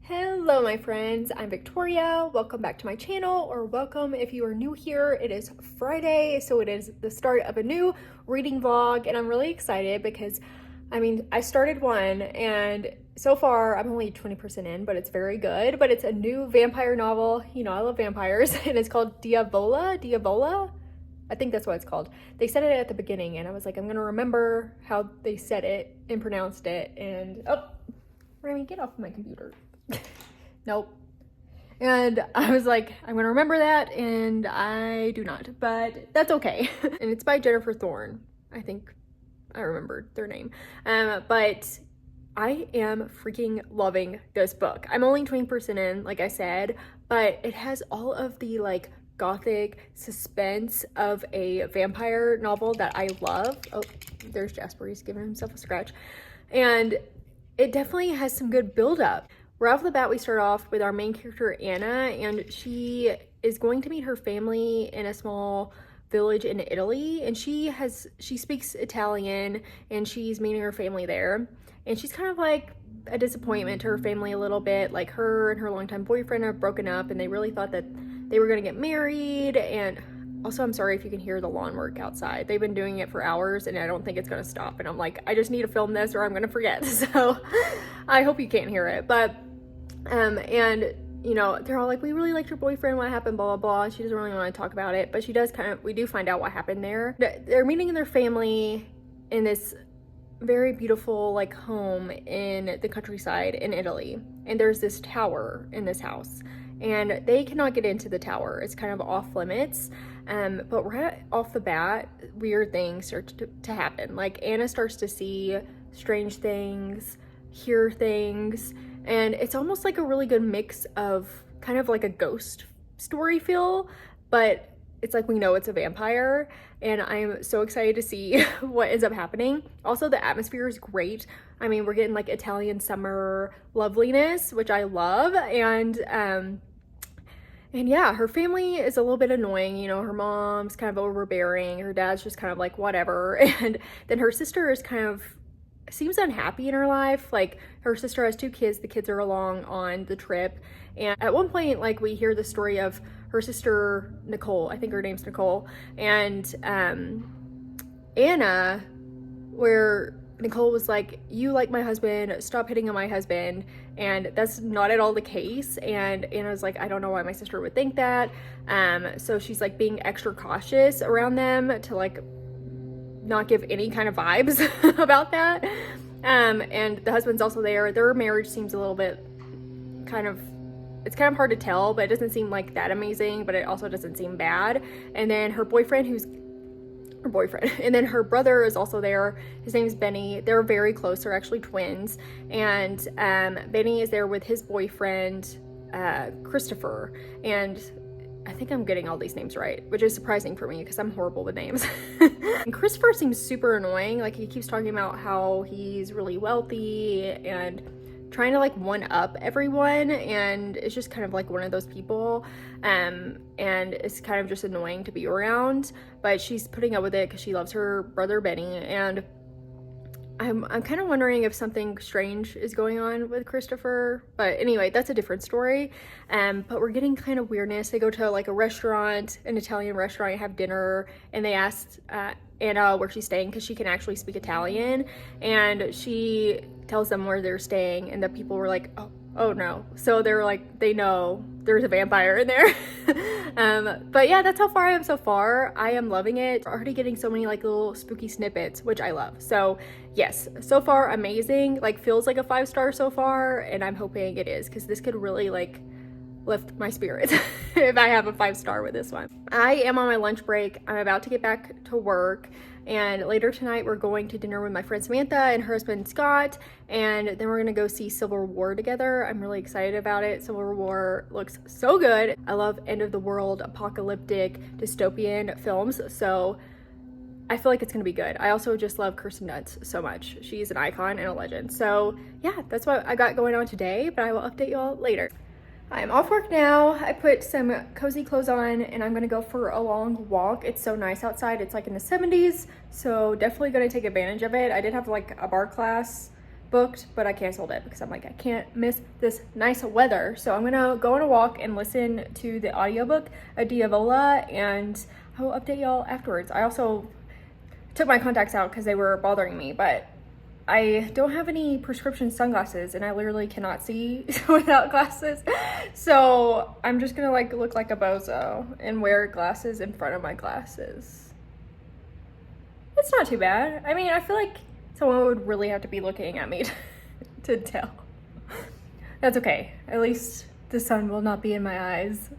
Hello my friends, I'm Victoria. Welcome back to my channel, or welcome if you are new here. It is Friday, so it is the start of a new reading vlog, and I'm really excited because I started one and so far I'm only 20% in, but it's very good. But it's a new vampire novel. You know, I love vampires, and it's called Diavola. I think that's what it's called. They said it at the beginning and I was like, I'm gonna remember how they said it and pronounced it. And Remy, get off of my computer. Nope. And I was like, I'm gonna remember that, and I do not, but that's okay. And it's by Jennifer Thorne. I think I remembered their name. But I am freaking loving this book. I'm only 20% in, like I said, but it has all of the like gothic suspense of a vampire novel that I love. Oh, there's Jasper, he's giving himself a scratch. And it definitely has some good buildup. Right off the bat, we start off with our main character, Anna, and she is going to meet her family in a small village in Italy, and she speaks Italian, and she's meeting her family there, and she's kind of like a disappointment to her family a little bit. Like, her and her longtime boyfriend have broken up, and they really thought that they were gonna get married. And also, I'm sorry if you can hear the lawn work outside. They've been doing it for hours and I don't think it's gonna stop, and I'm like, I just need to film this or I'm gonna forget. So I hope you can't hear it. But and you know, they're all like, we really liked your boyfriend, what happened, blah blah blah. She doesn't really want to talk about it, but we do find out what happened there. They're meeting their family in this very beautiful like home in the countryside in Italy, and there's this tower in this house, and they cannot get into the tower. It's kind of off limits. But right off the bat, weird things start to happen. Like, Anna starts to see strange things, hear things, and it's almost like a really good mix of kind of like a ghost story feel, but it's like, we know it's a vampire, and I'm so excited to see what ends up happening. Also, the atmosphere is great. I mean, we're getting like Italian summer loveliness, which I love, and yeah, her family is a little bit annoying. You know, her mom's kind of overbearing, her dad's just kind of like whatever, and then her sister is kind of seems unhappy in her life. Like, her sister has 2 kids, the kids are along on the trip, and at one point, like, we hear the story of her sister Nicole, I think her name's Nicole, and Anna, where Nicole was like, you like my husband, stop hitting on my husband, and that's not at all the case. And Anna's like, I don't know why my sister would think that. So she's like being extra cautious around them to like not give any kind of vibes about that. And the husband's also there. Their marriage seems a little bit it's kind of hard to tell, but it doesn't seem like that amazing, but it also doesn't seem bad. And then her boyfriend, and then her brother is also there. His name's Benny. They're very close. They're actually twins. And Benny is there with his boyfriend, Christopher. And I think I'm getting all these names right, which is surprising for me because I'm horrible with names. And Christopher seems super annoying. Like, he keeps talking about how he's really wealthy and trying to like one up everyone, and it's just kind of like one of those people, and it's kind of just annoying to be around, but she's putting up with it because she loves her brother Benny. And I'm kind of wondering if something strange is going on with Christopher, but anyway, that's a different story. But we're getting kind of weirdness. They go to like a restaurant, an Italian restaurant, and have dinner, and they asked Anna where she's staying because she can actually speak Italian, and she tells them where they're staying, and the people were like, oh no. So they were like, they know there's a vampire in there. But yeah, that's how far I am so far. I am loving it. Already getting so many like little spooky snippets, which I love. So yes, so far amazing. Like, feels like a 5-star so far, and I'm hoping it is, because this could really like lift my spirits if I have a 5-star with this one. I am on my lunch break. I'm about to get back to work, and later tonight we're going to dinner with my friend Samantha and her husband Scott, and then we're gonna go see Civil War together. I'm really excited about it. Civil War looks so good. I love end of the world, apocalyptic, dystopian films, so I feel like it's gonna be good. I also just love Kirsten Dunst so much. She's an icon and a legend. So yeah, that's what I got going on today, but I will update you all later. I'm off work now. I put some cozy clothes on and I'm gonna go for a long walk. It's so nice outside. It's like in the 70s, so definitely gonna take advantage of it. I did have like a bar class booked, but I canceled it because I'm like, I can't miss this nice weather. So I'm gonna go on a walk and listen to the audiobook of Diavola, and I will update y'all afterwards. I also took my contacts out because they were bothering me, but I don't have any prescription sunglasses and I literally cannot see without glasses. So I'm just gonna like look like a bozo and wear glasses in front of my glasses. It's not too bad. I mean, I feel like someone would really have to be looking at me to tell. That's okay. At least the sun will not be in my eyes.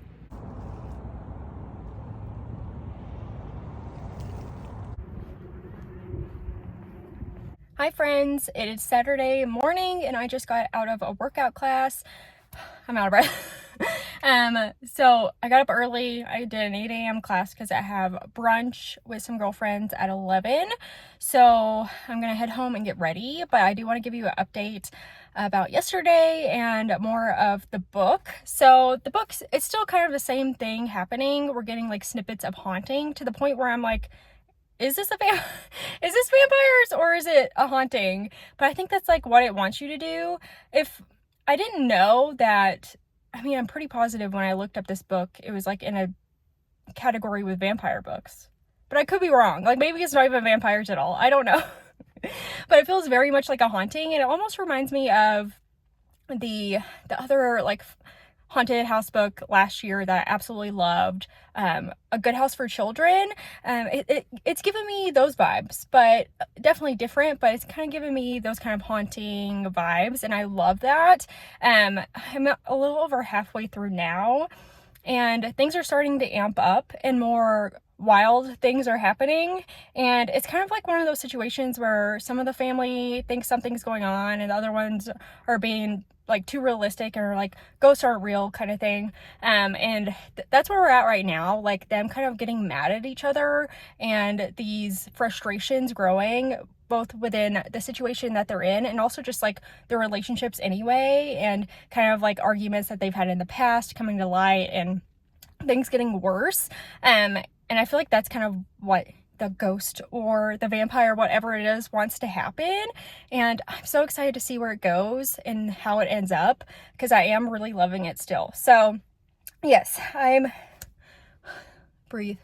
Hi friends, it is Saturday morning and I just got out of a workout class. I'm out of breath. So I got up early. I did an 8 a.m. class because I have brunch with some girlfriends at 11. So I'm gonna head home and get ready, but I do want to give you an update about yesterday and more of the book. So the book, it's still kind of the same thing happening. We're getting like snippets of haunting to the point where I'm like, is this vampires or is it a haunting? But I think that's like what it wants you to do. If I didn't know that, I mean, I'm pretty positive when I looked up this book, it was like in a category with vampire books. But I could be wrong. Like maybe it's not even vampires at all. I don't know. But it feels very much like a haunting, and it almost reminds me of the other like haunted house book last year that I absolutely loved, A Good House for Children. It's given me those vibes, but definitely different, but it's kind of given me those kind of haunting vibes, and I love that. I'm a little over halfway through now, and things are starting to amp up and more wild things are happening, and it's kind of like one of those situations where some of the family thinks something's going on and the other ones are being like too realistic or like ghosts aren't real kind of thing. And that's where we're at right now, like them kind of getting mad at each other and these frustrations growing both within the situation that they're in and also just like their relationships anyway, and kind of like arguments that they've had in the past coming to light and things getting worse. And I feel like that's kind of what the ghost or the vampire, whatever it is, wants to happen. And I'm so excited to see where it goes and how it ends up, because I am really loving it still. So yes, breathe.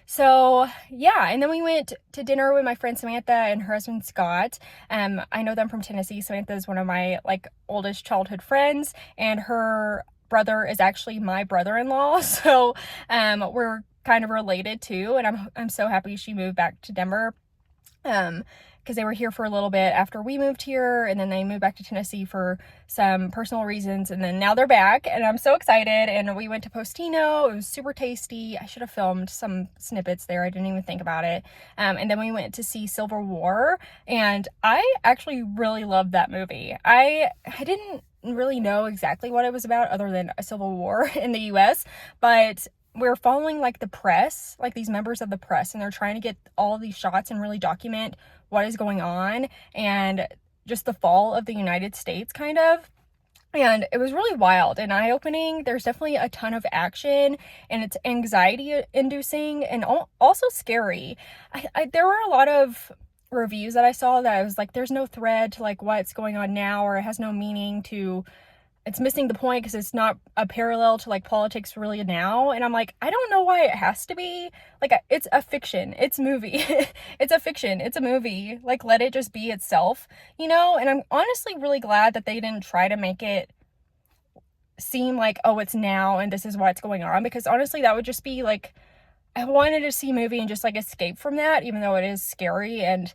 So yeah, and then we went to dinner with my friend Samantha and her husband Scott. I know them from Tennessee. Samantha is one of my like oldest childhood friends, and her brother is actually my brother-in-law. So we're kind of related too, and I'm so happy she moved back to Denver, because they were here for a little bit after we moved here, and then they moved back to Tennessee for some personal reasons, and then now they're back, and I'm so excited. And we went to Postino. It was super tasty. I should have filmed some snippets there. I didn't even think about it. And then we went to see Civil War, and I actually really loved that movie. I didn't really know exactly what it was about other than a civil war in the US, but we're following like the press, like these members of the press, and they're trying to get all of these shots and really document what is going on and just the fall of the United States kind of. And it was really wild and eye-opening. There's definitely a ton of action, and it's anxiety inducing and also scary. There were a lot of reviews that I saw that I was like, there's no thread to like what's going on now, or it has no meaning to, it's missing the point because it's not a parallel to like politics really now. And I'm like, I don't know why it has to be. Like, it's a fiction. It's movie. It's a fiction. It's a movie. Like, let it just be itself, you know? And I'm honestly really glad that they didn't try to make it seem like, oh, it's now and this is what's going on. Because honestly, that would just be like, I wanted to see a movie and just like escape from that, even though it is scary and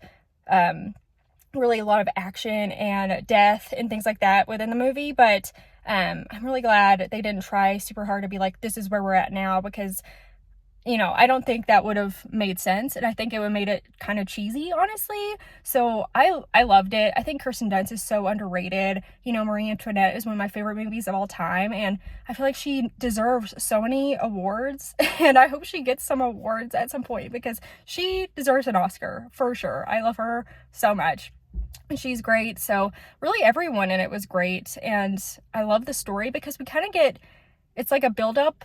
really a lot of action and death and things like that within the movie. But I'm really glad they didn't try super hard to be like, this is where we're at now, because, you know, I don't think that would have made sense, and I think it would have made it kind of cheesy, honestly. So I loved it. I think Kirsten Dunst is so underrated. You know, Marie Antoinette is one of my favorite movies of all time, and I feel like she deserves so many awards, and I hope she gets some awards at some point, because she deserves an Oscar for sure. I love her so much. She's great. So really everyone in it was great, and I love the story because we kind of get, it's like a build-up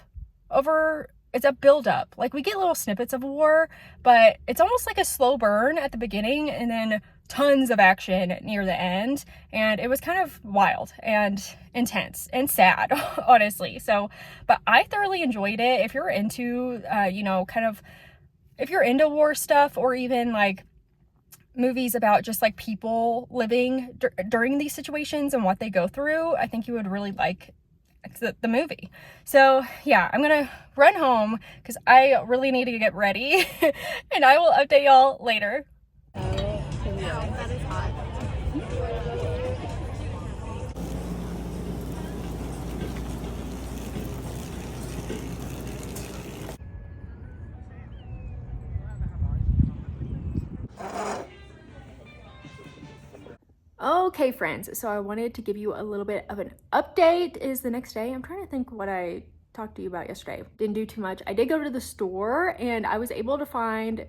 it's a build-up. Like, we get little snippets of war, but it's almost like a slow burn at the beginning, and then tons of action near the end, and it was kind of wild and intense and sad, honestly. So, but I thoroughly enjoyed it. If you're into, you know, kind of, if you're into war stuff, or even like movies about just like people living during these situations and what they go through, I think you would really like the movie. So yeah, I'm gonna run home because I really need to get ready and I will update y'all later. Okay, friends, so I wanted to give you a little bit of an update. It is the next day. I'm trying to think what I talked to you about yesterday. Didn't do too much. I did go to the store and I was able to find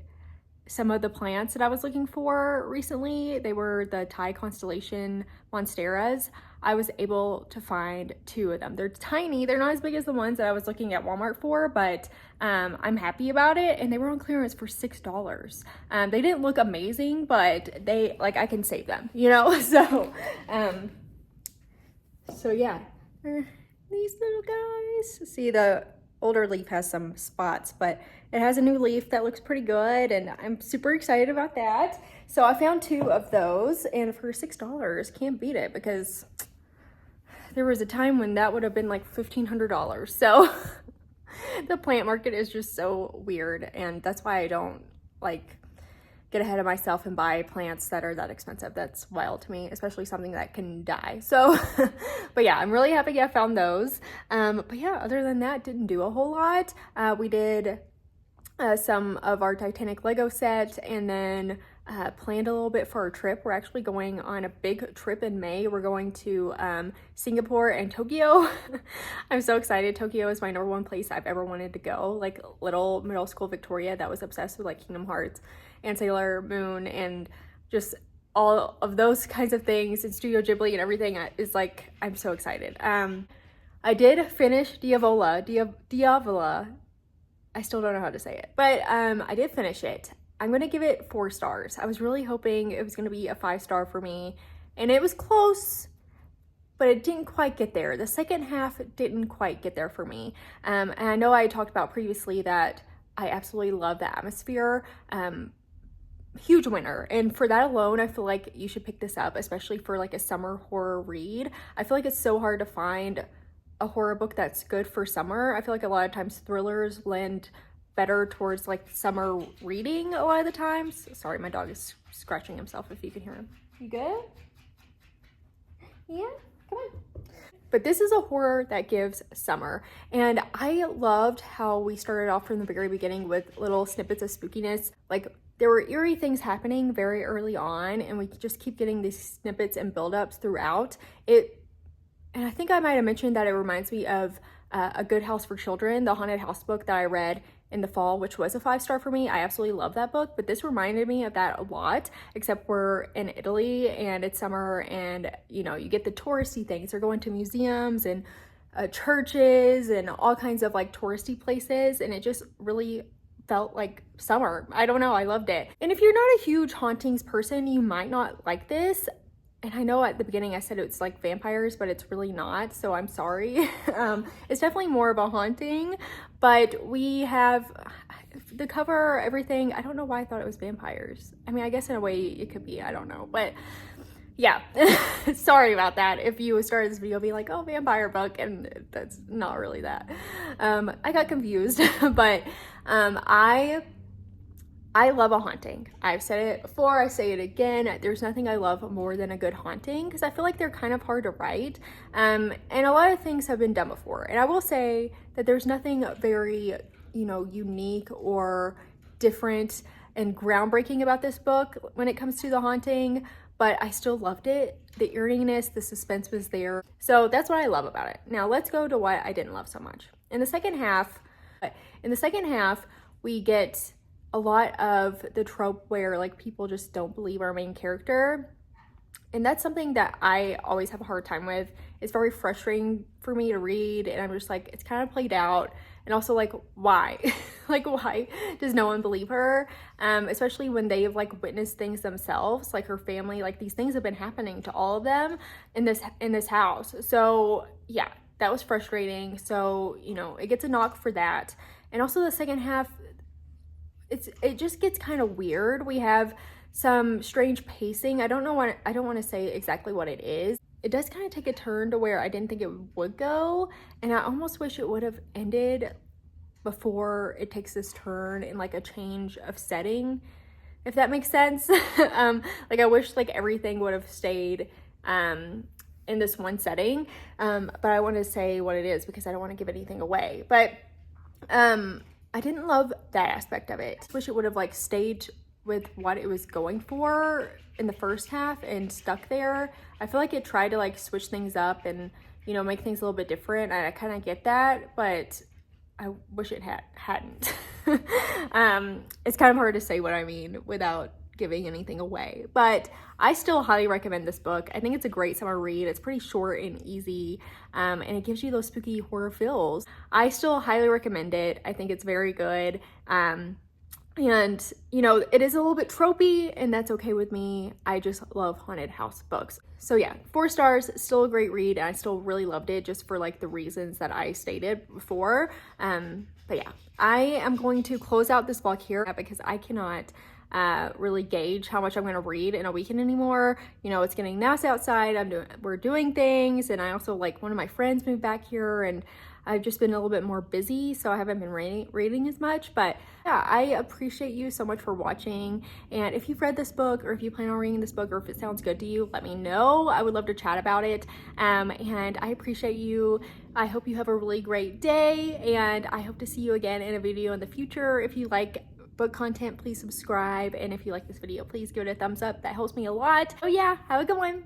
some of the plants that I was looking for recently. They were the Thai constellation monsteras. I was able to find 2 of them. They're tiny. They're not as big as the ones that I was looking at Walmart for, but I'm happy about it. And they were on clearance for $6. They didn't look amazing, but they, like, I can save them, you know? So yeah, these little guys. See, the older leaf has some spots, but it has a new leaf that looks pretty good, and I'm super excited about that. So I found 2 of those, and for $6, can't beat it, because there was a time when that would have been like $1,500. So the plant market is just so weird, and that's why I don't like get ahead of myself and buy plants that are that expensive. That's wild to me, especially something that can die. So, but yeah, I'm really happy I found those. But yeah, other than that, didn't do a whole lot. We did some of our Titanic Lego set, and then planned a little bit for our trip. We're actually going on a big trip in May. We're going to Singapore and Tokyo. I'm so excited. Tokyo is my number 1 place I've ever wanted to go. Like little middle school Victoria that was obsessed with like Kingdom Hearts and Sailor Moon and just all of those kinds of things, and Studio Ghibli and everything is like, I'm so excited. I did finish Diavola. I still don't know how to say it, but I did finish it. I'm gonna give it 4 stars. I was really hoping it was gonna be a 5-star for me, and it was close, but it didn't quite get there. The second half didn't quite get there for me. And I know I talked about previously that I absolutely love the atmosphere. Huge winner, and for that alone, I feel like you should pick this up, especially for like a summer horror read. I feel like it's so hard to find a horror book that's good for summer. I feel like a lot of times thrillers lend better towards like summer reading a lot of the times. Sorry, my dog is scratching himself if you can hear him. You good? Yeah, come on. But this is a horror that gives summer, and I loved how we started off from the very beginning with little snippets of spookiness. Like, there were eerie things happening very early on, and we just keep getting these snippets and buildups throughout it. And I think I might have mentioned that it reminds me of A Good House for Children, the haunted house book that I read in the fall, which was a 5-star for me. I absolutely love that book, but this reminded me of that a lot, except we're in Italy and it's summer, and you know, you get the touristy things. They're going to museums and churches and all kinds of like touristy places, and it just really felt like summer. I don't know, I loved it. And if you're not a huge hauntings person, you might not like this. And I know at the beginning I said it's like vampires, but it's really not, so I'm sorry. It's definitely more of a haunting, but we have the cover, everything. I don't know why I thought it was vampires. I mean, I guess in a way it could be, I don't know, but yeah. Sorry about that if you started this video being like, oh, vampire book, and that's not really that. I got confused, but I love a haunting. I've said it before, I say it again. There's nothing I love more than a good haunting, because I feel like they're kind of hard to write. And a lot of things have been done before. And I will say that there's nothing very, you know, unique or different and groundbreaking about this book when it comes to the haunting, but I still loved it. The eeriness, the suspense was there. So that's what I love about it. Now let's go to what I didn't love so much. In the second half, we get a lot of the trope where like people just don't believe our main character. And that's something that I always have a hard time with. It's very frustrating for me to read, and I'm just like, it's kind of played out. And also, like, why? Like, why does no one believe her? Especially when they've like witnessed things themselves, like her family, like these things have been happening to all of them in this house. So yeah, that was frustrating. So, you know, it gets a knock for that. And also the second half, it just gets kind of weird. We have some strange pacing. I don't want to say exactly what it is. It does kind of take a turn to where I didn't think it would go, and I almost wish it would have ended before it takes this turn in like a change of setting, if that makes sense. Like I wish like everything would have stayed in this one setting, but I want to say what it is because I don't want to give anything away. But I didn't love that aspect of it. I wish it would have like stayed with what it was going for in the first half and stuck there. I feel like it tried to like switch things up and, you know, make things a little bit different. And I kind of get that, but I wish it hadn't. It's kind of hard to say what I mean without giving anything away, but I still highly recommend this book. I think it's a great summer read. It's pretty short and easy, and it gives you those spooky horror feels. I still highly recommend it. I think it's very good. And, you know, it is a little bit tropey, and that's okay with me. I just love haunted house books. So yeah, 4 stars, still a great read, and I still really loved it just for like the reasons that I stated before. But yeah, I am going to close out this vlog here because I cannot really gauge how much I'm gonna read in a weekend anymore. You know, it's getting nice outside. We're doing things, and I also, like, one of my friends moved back here, and I've just been a little bit more busy, so I haven't been reading as much. But yeah, I appreciate you so much for watching. And if you've read this book, or if you plan on reading this book, or if it sounds good to you, let me know. I would love to chat about it. And I appreciate you. I hope you have a really great day, and I hope to see you again in a video in the future. If you like book content, please subscribe. And if you like this video, please give it a thumbs up. That helps me a lot. Oh yeah, have a good one.